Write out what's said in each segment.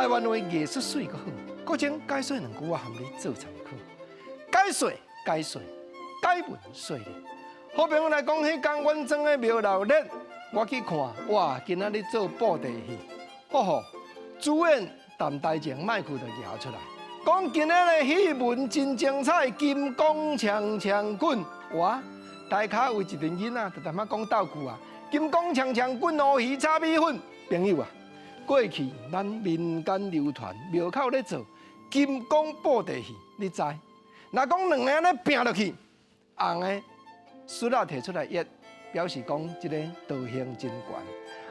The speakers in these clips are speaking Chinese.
台湾话艺术水阁好，国情解说两句我含你做参考。解说，解文说理。好朋友来讲，迄天阮庄的庙闹热，我去看，哇，今仔日做布袋戏，主演谈台前麦克就摇出来，讲今仔日戏文真精彩，金光强强滚，哇！台卡为一群囡仔，就淡仔讲道具啊，金光强强滚乌鱼炒米粉，朋友啊，过去咱民间流传庙口咧做金光布袋戏，你知？若讲两个安尼拼落去，红的丝仔摕出来掖，表示讲即个道行真悬；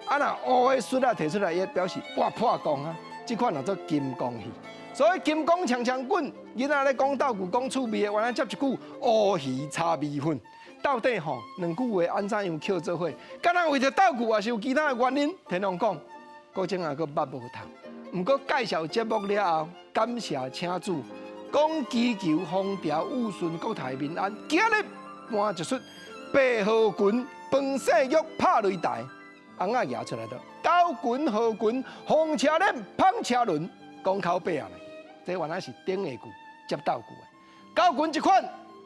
啊，若乌的丝仔摕出来掖，表示哇破功啊！即款叫做金光戏。所以金光强强滚，囡仔咧讲道具讲趣味的，原来接一句乌鱼炒米粉。到底两句话安怎样扣做伙？敢若为着道具，还是有其他的原因？听人讲，郭正也佫捌无读。毋过介绍节目了后，感谢请主，讲祈求风调雨顺，国泰民安。今日搬一出白河群饭色玉拍擂台，翁仔拿出来了。高群河群风车轮碰车轮，讲口白啊嘞，这原来是顶下句接道具的。高群一款，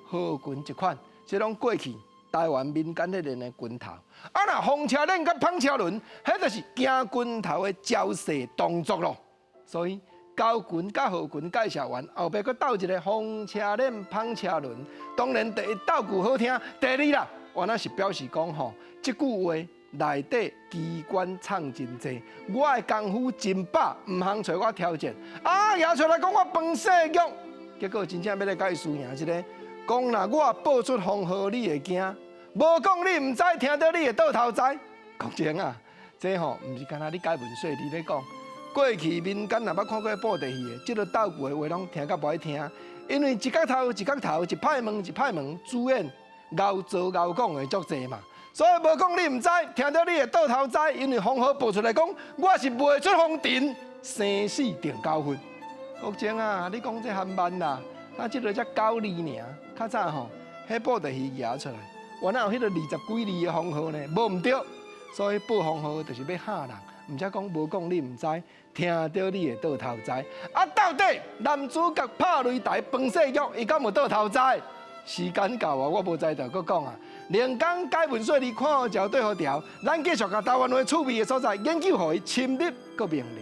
河群一款。这拢过去台湾民间咧练的拳头，啊那风车轮甲碰车轮，迄就是行拳头的招式动作咯。所以高拳甲好拳介绍完，后壁佫斗一个风车轮碰车轮。当然第一道具好听，第二啦，原来是表示讲这句话内底机关藏真济，我的功夫真把，唔通找我挑战。啊，拿出来讲我饭色玉，结果真正要来甲伊输赢一个。讲若我报出风雨，你会惊；无讲你唔知，听到你会倒头栽。讲真啊，这唔是干那你解文说你咧讲。过去民间若捌看过布袋戏的，即个道具的话拢听甲无爱听，因为一角头一角头，一派门一派门，主演熬做熬讲的足济嘛。所以无讲你唔知，听到你会倒头栽，因为风雨报出来讲，我是袂出风尘，生死定交分。国情啊，你讲这含慢啦。啊，即个才9字尔，较早迄布袋戏拿出来，原来有迄个20几字的风雨呢，无唔对。所以报风雨就是要吓人，唔则讲无讲你唔知，听到你会倒头栽。啊，到底男主角拍擂台饭色玉，伊敢有倒头栽？时间到啊，我无知道搁讲啊。连讲解文说你看好桥对好调，咱继续甲台湾话趣味的所在研究，互伊深入搁明了。